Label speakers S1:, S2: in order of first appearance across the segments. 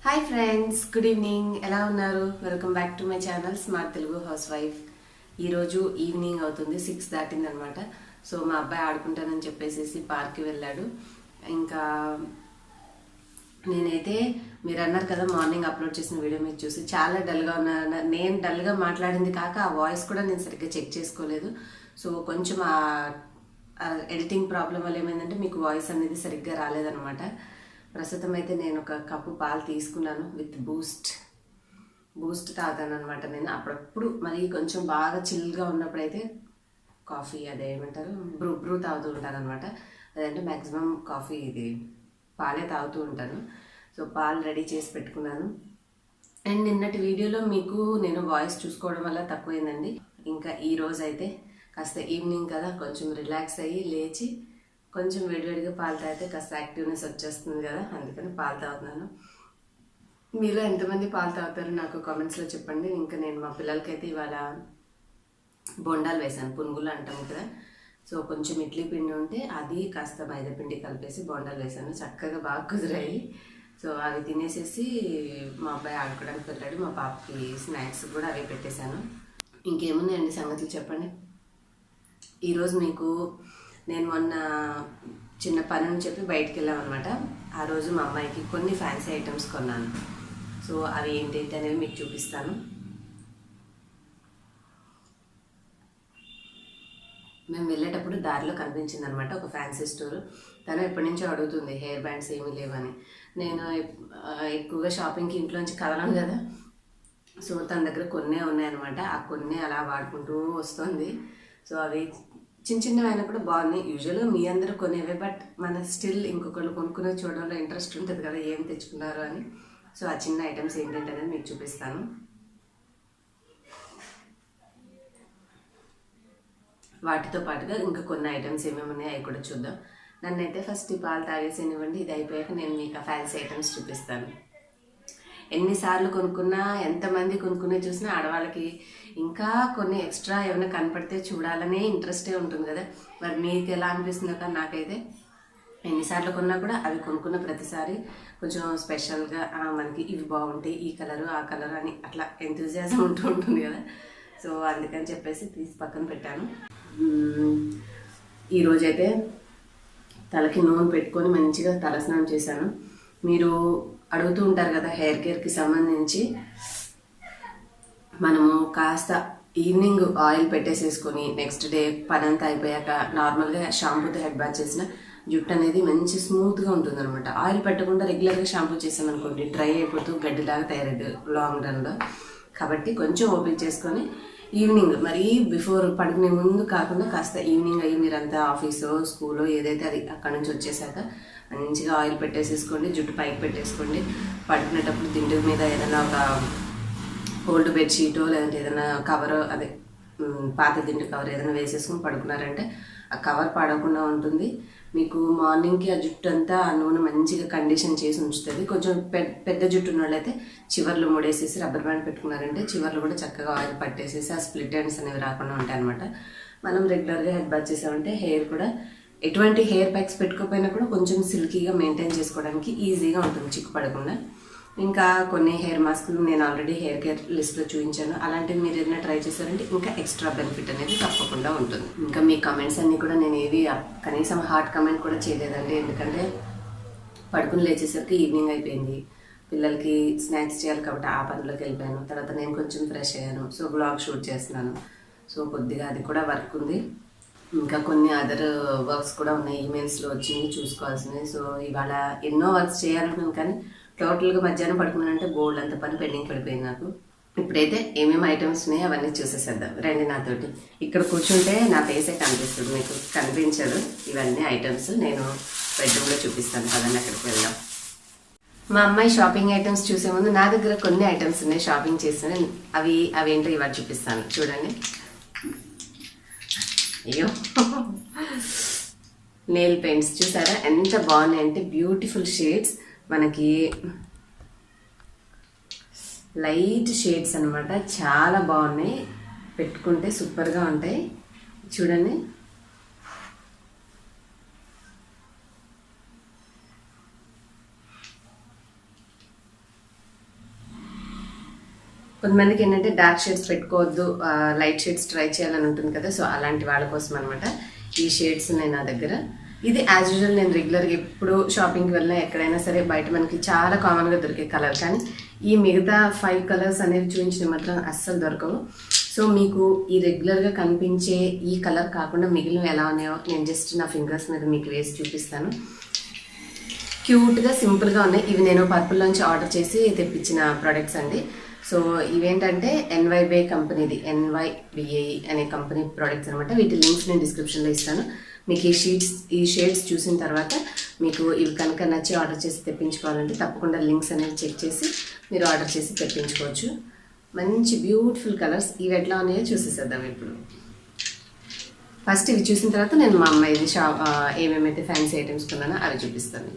S1: Hi friends, good evening. ఎలా ఉన్నారు? Welcome back to my channel smart Telugu house wife. ఈరోజు evening అవుతుంది, 6 దాటింది అనమాట. సో మా అబ్బాయి ఆడుకుంటానని చెప్పేసి పార్క్కి వెళ్ళాడు. ఇంకా నేనైతే మీరు అన్నారు కదా మార్నింగ్ అప్లోడ్ చేసిన వీడియో మీరు చూసి చాలా డల్గా ఉన్నా. నేను డల్గా మాట్లాడింది కాక ఆ వాయిస్ కూడా నేను సరిగ్గా చెక్ చేసుకోలేదు. సో కొంచెం ఆ ఎడిటింగ్ ప్రాబ్లం వల్ల ఏమైందంటే మీకు వాయిస్ అనేది సరిగ్గా రాలేదనమాట. ప్రస్తుతం అయితే నేను ఒక కప్పు పాలు తీసుకున్నాను విత్ బూస్ట్ తాగాను అనమాట. నేను అప్పుడప్పుడు మరి కొంచెం బాగా చిల్గా ఉన్నప్పుడైతే కాఫీ అదేమంటారు బ్రూ తాగుతూ ఉంటాను అనమాట. అదంటే మ్యాక్సిమం కాఫీ ఇది పాలే తాగుతూ ఉంటాను. సో పాలు రెడీ చేసి పెట్టుకున్నాను. అండ్ నిన్నటి వీడియోలో మీకు నేను వాయిస్ చూసుకోవడం వల్ల తక్కువైందండి. ఇంకా ఈ రోజు అయితే కాస్త ఈవినింగ్ కదా, కొంచెం రిలాక్స్ అయ్యి లేచి కొంచెం వేడివేడిగా పాలు తాగితే కాస్త యాక్టివ్నెస్ వచ్చేస్తుంది కదా, అందుకని పాలు తాగుతున్నాను. మీలో ఎంతమంది పాలు తాగుతారు నాకు కామెంట్స్లో చెప్పండి. ఇంకా నేను మా పిల్లలకైతే ఇవాళ బొండాలు వేసాను, పునుగులు అంటాం కదా. సో కొంచెం ఇడ్లీ పిండి ఉంటే అది కాస్త మైదా పిండి కలిపేసి బొండాలు వేసాను. చక్కగా బాగా కుదిరాయి. సో అవి తినేసేసి మా అబ్బాయి ఆడుకోవడానికి వెళ్ళాడు. మా పాపకి స్నాక్స్ కూడా అవి పెట్టేశాను. ఇంకేమున్నాయండి సంగతులు చెప్పండి. ఈరోజు మీకు నేను మొన్న చిన్న పని అని చెప్పి బయటికి వెళ్ళామన్నమాట. ఆ రోజు మా అమ్మాయికి కొన్ని ఫ్యాన్సీ ఐటమ్స్ కొన్నాను. సో అవి ఏంటంటే అనేవి మీకు చూపిస్తాను. మేము వెళ్ళేటప్పుడు దారిలో కనిపించింది అనమాట ఒక ఫ్యాన్సీ స్టోర్. తను ఎప్పటి నుంచో అడుగుతుంది హెయిర్ బ్యాండ్స్ ఏమీ లేవని. నేను ఎక్కువగా షాపింగ్కి ఇంట్లోంచి కదలను కదా. సో తన దగ్గర కొన్నే ఉన్నాయన్నమాట. ఆ కొన్నే అలా వాడుకుంటూ వస్తుంది. సో అవి చిన్న చిన్నవి అయినా కూడా బాగున్నాయి. యూజువల్గా మీ అందరూ కొనేవే, బట్ మన స్టిల్ ఇంకొకళ్ళు కొనుక్కునే చూడడంలో ఇంట్రెస్ట్ ఉంటుంది కదా, ఏం తెచ్చుకున్నారు అని. సో ఆ చిన్న ఐటమ్స్ ఏంటంటే అనేది మీకు చూపిస్తాను. వాటితో పాటుగా ఇంకా కొన్ని ఐటమ్స్ ఏమేమి ఉన్నాయో అవి కూడా చూద్దాం. నన్నైతే ఫస్ట్ ఈ పాలు తాగేసేనివ్వండి. ఇది అయిపోయాక నేను మీకు ఆ ఫ్యాన్సీ ఐటమ్స్ చూపిస్తాను. ఎన్నిసార్లు కొనుక్కున్నా, ఎంతమంది కొనుక్కునే చూసినా ఆడవాళ్ళకి ఇంకా కొన్ని ఎక్స్ట్రా ఏమైనా కనపడితే చూడాలనే ఇంట్రెస్టే ఉంటుంది కదా. మరి మీకు ఎలా అనిపిస్తుందో కానీ నాకైతే ఎన్నిసార్లు కొన్నా కూడా అవి కొనుక్కున్న ప్రతిసారి కొంచెం స్పెషల్గా మనకి ఇవి బాగుంటాయి, ఈ కలరు ఆ కలరు అని అట్లా ఎంతూజియాజం ఉంటుంది కదా. సో అందుకని చెప్పేసి తీసి పక్కన పెట్టాను. ఈరోజైతే తలకి నూనె పెట్టుకొని మంచిగా తలస్నానం చేశాను. మీరు అడుగుతూ ఉంటారు కదా హెయిర్ కేర్కి సంబంధించి. మనము కాస్త ఈవినింగ్ ఆయిల్ పెట్టేసేసుకొని నెక్స్ట్ డే పని అంతా అయిపోయాక నార్మల్గా షాంపూతో హెడ్ బాత్ చేసిన జుట్టు అనేది మంచి స్మూత్గా ఉంటుంది అనమాట. ఆయిల్ పెట్టకుండా రెగ్యులర్గా షాంపూ చేసామనుకోండి డ్రై అయిపోతూ గడ్డిలాగా తయారైంది లాంగ్ రన్లో. కాబట్టి కొంచెం ఓపెన్ చేసుకొని ఈవినింగ్ మరీ బిఫోర్ పడుకునే ముందు కాకుండా కాస్త ఈవినింగ్ అయ్యి మీరంతా ఆఫీసో స్కూలో ఏదైతే అది అక్కడ నుంచి వచ్చేసాక మంచిగా ఆయిల్ పెట్టేసేసుకోండి, జుట్టు పైకి పెట్టేసుకోండి. పడుకునేటప్పుడు దిండు మీద ఏదైనా ఒక ఓల్డ్ బెడ్షీటో లేదంటే ఏదైనా కవర్, అదే పాత దిండు కవర్ ఏదైనా వేసేసుకుని పడుకున్నారంటే ఆ కవర్ పడకుండా ఉంటుంది. మీకు మార్నింగ్కి ఆ జుట్టు అంతా ఆ నూనె మంచిగా కండిషన్ చేసి ఉంచుతుంది. కొంచెం పెద్ద జుట్టు ఉన్న వాళ్ళైతే చివర్లు ముడేసేసి రబ్బర్ బ్యాండ్ పెట్టుకున్నారంటే చివర్లు కూడా చక్కగా ఆయిల్ పట్టేసేసి ఆ స్ప్లిట్ ఎండ్స్ అనేవి రాకుండా ఉంటాయి అనమాట. మనం రెగ్యులర్గా హెడ్ బాత్ చేసామంటే హెయిర్ కూడా ఎటువంటి హెయిర్ ప్యాక్స్ పెట్టుకోకపోయినా కూడా కొంచెం సిల్కీగా మెయింటైన్ చేసుకోవడానికి ఈజీగా ఉంటుంది, చిక్కు పడకుండా. ఇంకా కొన్ని హెయిర్ మాస్కులు నేను ఆల్రెడీ హెయిర్ కేర్ లిస్ట్లో చూపించాను. అలాంటివి మీరు ఏదైనా ట్రై చేశారంటే ఇంకా ఎక్స్ట్రా బెనిఫిట్ అనేది తప్పకుండా ఉంటుంది. ఇంకా మీ కమెంట్స్ అన్నీ కూడా నేను ఏవి కనీసం హార్ట్ కమెంట్ కూడా చేయలేదండి. ఎందుకంటే పడుకుని లేచేసరికి ఈవినింగ్ అయిపోయింది. పిల్లలకి స్నాక్స్ చేయాలి కాబట్టి ఆ పనిలోకి వెళ్ళిపోయాను. తర్వాత నేను కొంచెం ఫ్రెష్ అయ్యాను. సో బ్లాగ్ షూట్ చేస్తున్నాను. సో కొద్దిగా అది కూడా వర్క్ ఉంది. ఇంకా కొన్ని అదర్ వర్క్స్ కూడా ఉన్నాయి, ఈమెయిల్స్లో వచ్చింది చూసుకోవాల్సినవి. సో ఇవాళ ఎన్నో వర్క్స్ చేయాలనుకున్నాను కానీ టోటల్గా మధ్యాహ్నం పడుకున్నానంటే బోల్డ్ అంత పని పెండింగ్ పడిపోయింది నాకు. ఇప్పుడైతే ఏమేమి ఐటమ్స్ ఉన్నాయో అవన్నీ చూసేసేద్దాం రండి నాతోటి. ఇక్కడ కూర్చుంటే నా ఫేసే కనిపిస్తుంది, మీకు కనిపించదు. ఇవన్నీ ఐటమ్స్ నేను బెడ్రూమ్లో చూపిస్తాను కదండి, అక్కడికి వెళ్దాం. మా అమ్మాయి షాపింగ్ ఐటమ్స్ చూసే ముందు నా దగ్గర కొన్ని ఐటమ్స్ ఉన్నాయి షాపింగ్ చేసిన. అవేంటో ఇవాళ చూపిస్తాను చూడండి. అయ్యో నెయిల్ పెయింట్స్ చూసారా ఎంత బాగున్నాయంటే, బ్యూటిఫుల్ షేడ్స్, మనకి లైట్ షేడ్స్ అనమాట. చాలా బాగున్నాయి, పెట్టుకుంటే సూపర్గా ఉంటాయి. చూడండి కొంతమందికి ఏంటంటే డార్క్ షేడ్స్ పెట్టుకోవద్దు, లైట్ షేడ్స్ ట్రై చేయాలని ఉంటుంది కదా, సో అలాంటి వాళ్ళ కోసం అనమాట ఈ షేడ్స్ ఉన్నాయి నా దగ్గర. ఇది యాజ్ యూజువల్ నేను రెగ్యులర్గా ఎప్పుడు షాపింగ్కి వెళ్ళినా ఎక్కడైనా సరే బయట మనకి చాలా కామన్గా దొరికే కలర్, కానీ ఈ మిగతా 5 కలర్స్ అనేవి చూపించిన మాత్రం అస్సలు దొరకవు. సో మీకు ఈ రెగ్యులర్గా కనిపించే ఈ కలర్ కాకుండా మిగిలినవి ఎలా ఉన్నాయో నేను జస్ట్ నా ఫింగర్స్ మీద మీకు వేసి చూపిస్తాను. క్యూట్గా సింపుల్గా ఉన్నాయి. ఇవి నేను పర్పుల్లోంచి ఆర్డర్ చేసి తెప్పించిన ప్రోడక్ట్స్ అండి. సో ఇవేంటంటే NYBAE కంపెనీది, NYBAE అనే కంపెనీ ప్రోడక్ట్స్ అనమాట. వీటి లింక్స్ నేను డిస్క్రిప్షన్లో ఇస్తాను. మీకు ఈ షేడ్స్ చూసిన తర్వాత మీకు ఇవి కనుక నచ్చి ఆర్డర్ చేసి తెప్పించుకోవాలంటే తప్పకుండా లింక్స్ అనేవి చెక్ చేసి మీరు ఆర్డర్ చేసి తెప్పించుకోవచ్చు. మంచి బ్యూటిఫుల్ కలర్స్. ఇవి ఎట్లా ఉన్నాయో చూసేసేద్దాం ఇప్పుడు. ఫస్ట్ ఇవి చూసిన తర్వాత నేను మా అమ్మాయిది ఏమేమైతే ఫ్యాన్సీ ఐటమ్స్ కొన్నానో అవి చూపిస్తాను.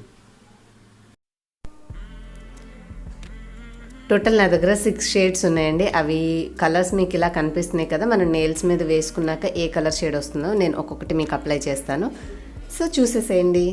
S1: టోటల్ నా దగ్గర 6 షేడ్స్ ఉన్నాయండి. అవి కలర్స్ మీకు ఇలా కనిపిస్తున్నాయి కదా, మనం నెయిల్స్ మీద వేసుకున్నాక ఏ కలర్ షేడ్ వస్తుందో నేను ఒక్కొక్కటి మీకు అప్లై చేస్తాను. సో చూసేసేయండి.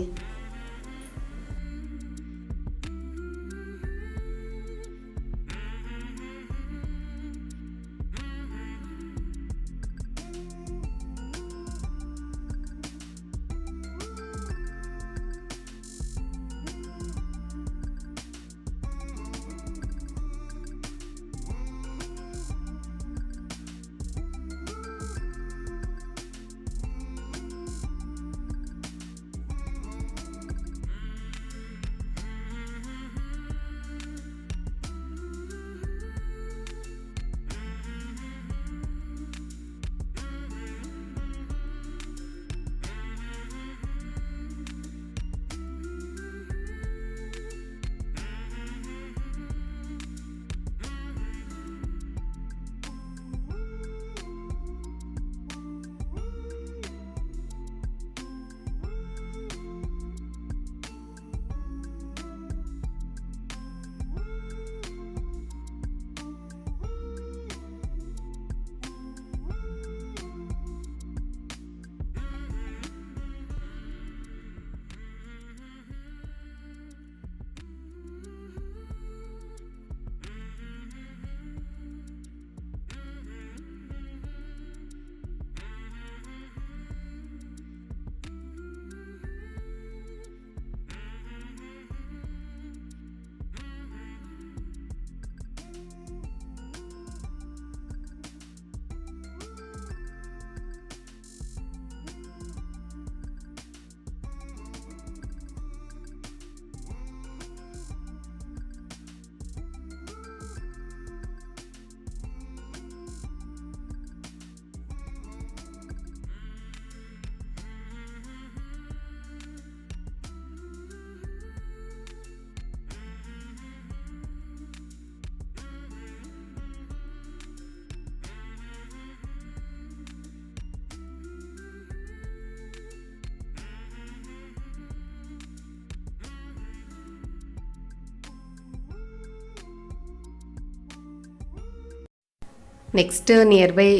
S1: నెక్స్ట్ నియర్ బై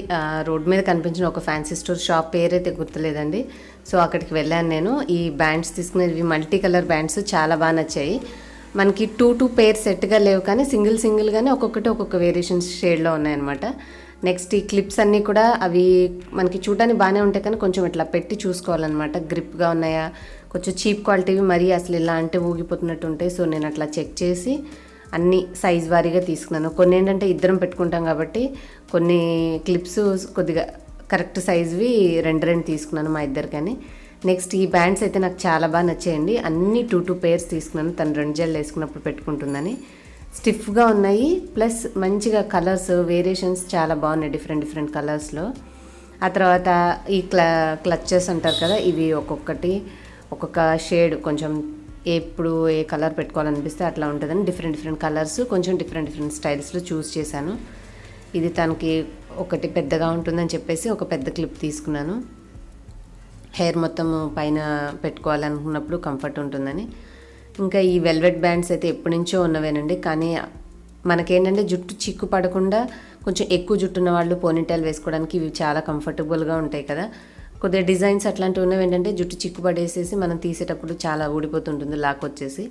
S1: రోడ్ మీద కనిపించిన ఒక ఫ్యాన్సీ స్టోర్, షాప్ పేరైతే గుర్తులేదండి. సో అక్కడికి వెళ్ళాను నేను. ఈ బ్యాండ్స్ తీసుకునేవి మల్టీ కలర్ బ్యాండ్స్ చాలా బాగా నచ్చాయి. మనకి 2 పేర్ సెట్గా లేవు, కానీ సింగిల్గానే ఒక్కొక్కటి ఒక్కొక్క వేరియేషన్స్ షేడ్లో ఉన్నాయన్నమాట. నెక్స్ట్ ఈ క్లిప్స్ అన్నీ కూడా అవి మనకి చూడడానికి బాగానే ఉంటాయి, కానీ కొంచెం ఇట్లా పెట్టి చూసుకోవాలన్నమాట. గ్రిప్గా ఉన్నాయా, కొంచెం చీప్ క్వాలిటీవి మరీ అసలు ఇలా అంటే ఊగిపోతున్నట్టు ఉంటాయి. సో నేను అట్లా చెక్ చేసి అన్ని సైజ్ వారీగా తీసుకున్నాను. కొన్ని ఏంటంటే ఇద్దరం పెట్టుకుంటాం కాబట్టి కొన్ని క్లిప్స్ కొద్దిగా కరెక్ట్ సైజ్వి 2 తీసుకున్నాను మా ఇద్దరికని. నెక్స్ట్ ఈ బ్యాండ్స్ అయితే నాకు చాలా బాగా నచ్చాయండి. అన్నీ 2 పేర్స్ తీసుకున్నాను, తను 2 జెల్ వేసుకున్నప్పుడు పెట్టుకుంటుందని. స్టిఫ్గా ఉన్నాయి, ప్లస్ మంచిగా కలర్స్ వేరియేషన్స్ చాలా బాగున్నాయి డిఫరెంట్ కలర్స్లో. ఆ తర్వాత ఈ క్లచెస్ అంటారు కదా, ఇవి ఒక్కొక్క షేడ్ కొంచెం ఎప్పుడు ఏ కలర్ పెట్టుకోవాలనిపిస్తే అట్లా ఉంటుందని డిఫరెంట్ కలర్స్ కొంచెం డిఫరెంట్ స్టైల్స్లో చూస్ చేశాను. ఇది తనకి ఒకటి పెద్దగా ఉంటుందని చెప్పేసి ఒక పెద్ద క్లిప్ తీసుకున్నాను. హెయిర్ మొత్తం పైన పెట్టుకోవాలనుకున్నప్పుడు కంఫర్ట్ ఉంటుందని. ఇంకా ఈ వెల్వెట్ బ్యాండ్స్ అయితే ఎప్పటి నుంచో ఉన్నవేనండి, కానీ మనకేంటంటే జుట్టు చిక్కు పడకుండా కొంచెం ఎక్కువ జుట్టున్న వాళ్ళు పోనీటైల్ వేసుకోవడానికి ఇవి చాలా కంఫర్టబుల్గా ఉంటాయి కదా. కొద్దిగా డిజైన్స్ అట్లాంటివి ఉన్నవి ఏంటంటే జుట్టు చిక్కు పడేసేసి మనం తీసేటప్పుడు చాలా ఊడిపోతుంటుంది లాక్ వచ్చేసి.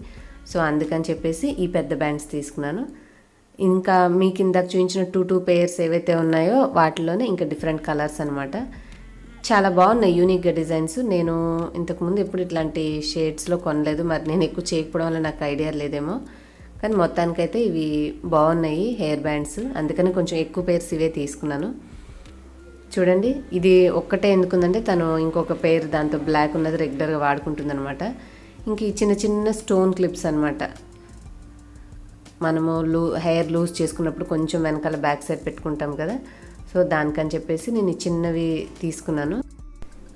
S1: సో అందుకని చెప్పేసి ఈ పెద్ద బ్యాండ్స్ తీసుకున్నాను. ఇంకా మీకు ఇందాక చూపించిన టూ పేర్స్ ఏవైతే ఉన్నాయో వాటిలోనే ఇంకా డిఫరెంట్ కలర్స్ అనమాట. చాలా బాగున్నాయి యూనిక్గా డిజైన్స్. నేను ఇంతకుముందు ఎప్పుడు ఇట్లాంటి షేడ్స్లో కొనలేదు, మరి నేను ఎక్కువ చేయకపోవడం వల్ల నాకు ఐడియా లేదేమో, కానీ మొత్తానికైతే ఇవి బాగున్నాయి హెయిర్ బ్యాండ్స్, అందుకని కొంచెం ఎక్కువ పేర్స్ ఇవే తీసుకున్నాను. చూడండి ఇది ఒక్కటే ఎందుకుందంటే తను ఇంకొక పేరు దాంతో బ్లాక్ ఉన్నది రెగ్యులర్గా వాడుకుంటుందన్నమాట. ఇంక ఈ చిన్న చిన్న స్టోన్ క్లిప్స్ అనమాట, మనము హెయిర్ లూజ్ చేసుకున్నప్పుడు కొంచెం వెనకాల బ్యాక్ సైడ్ పెట్టుకుంటాం కదా, సో దానికని చెప్పేసి నేను ఈ చిన్నవి తీసుకున్నాను.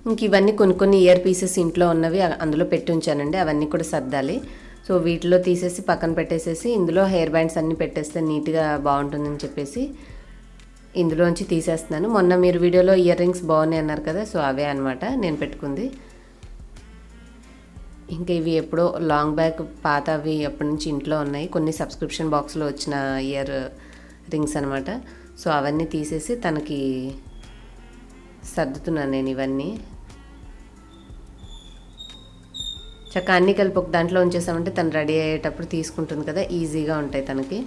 S1: ఇంక ఇవన్నీ కొన్ని ఇయర్ పీసెస్ ఇంట్లో ఉన్నవి అందులో పెట్టి ఉంచానండి, అవన్నీ కూడా సర్దాలి. సో వీటిలో తీసేసి పక్కన పెట్టేసేసి ఇందులో హెయిర్ బ్యాండ్స్ అన్నీ పెట్టేస్తే నీట్గా బాగుంటుందని చెప్పేసి ఇందులోంచి తీసేస్తున్నాను. మొన్న మీరు వీడియోలో ఇయర్ రింగ్స్ బాగున్నాయి అన్నారు కదా, సో అవే అనమాట నేను పెట్టుకుంది. ఇంకా ఇవి ఎప్పుడో లాంగ్ బ్యాక్ పాతవి అప్పటి నుంచి ఇంట్లో ఉన్నాయి, కొన్ని సబ్స్క్రిప్షన్ బాక్స్లో వచ్చిన ఇయర్ రింగ్స్ అనమాట. సో అవన్నీ తీసేసి తనకి సర్దుతున్నాను నేను ఇవన్నీ. చక్కగా అన్నీ కలిపి ఒక దాంట్లో ఉంచేసామంటే తను రెడీ అయ్యేటప్పుడు తీసుకుంటుంది కదా, ఈజీగా ఉంటాయి తనకి.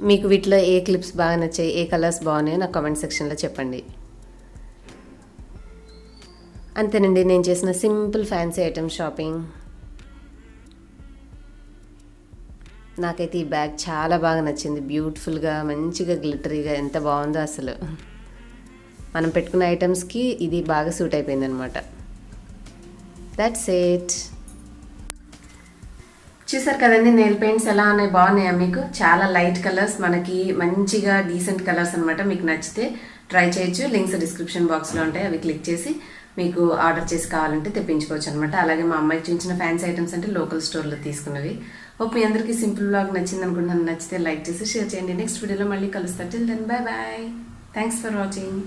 S1: మీకు వీటిలో ఏ క్లిప్స్ బాగా నచ్చాయి, ఏ కలర్స్ బాగున్నాయో నాకు కామెంట్ సెక్షన్లో చెప్పండి. అంతేనండి నేను చేసిన సింపుల్ ఫ్యాన్సీ ఐటమ్ షాపింగ్. నాకైతే ఈ బ్యాగ్ చాలా బాగా నచ్చింది, బ్యూటిఫుల్గా మంచిగా గ్లిటరీగా ఎంత బాగుందో అసలు. మనం పెట్టుకున్న ఐటమ్స్కి ఇది బాగా సూట్ అయిపోయింది అనమాట. That's it. చూసారు కదండి నెయిల్ పెయింట్స్ ఎలా ఉన్నాయి, బాగున్నాయా మీకు? చాలా లైట్ కలర్స్, మనకి మంచిగా డీసెంట్ కలర్స్ అనమాట. మీకు నచ్చితే ట్రై చేయొచ్చు, లింక్స్ డిస్క్రిప్షన్ బాక్స్లో ఉంటాయి, అవి క్లిక్ చేసి మీకు ఆర్డర్ చేసి కావాలంటే తెప్పించుకోవచ్చు అనమాట. అలాగే మా అమ్మాయికి చూపించిన ఫ్యాన్సీ ఐటమ్స్ అంటే లోకల్ స్టోర్లో తీసుకున్నవి. హోప్ మీ అందరికీ సింపుల్ బ్లాగ్ నచ్చింది అనుకుంటున్నాను. నచ్చితే లైక్ చేసి షేర్ చేయండి. నెక్స్ట్ వీడియోలో మళ్ళీ కలుస్తారు. Till then bye bye. Thanks for watching.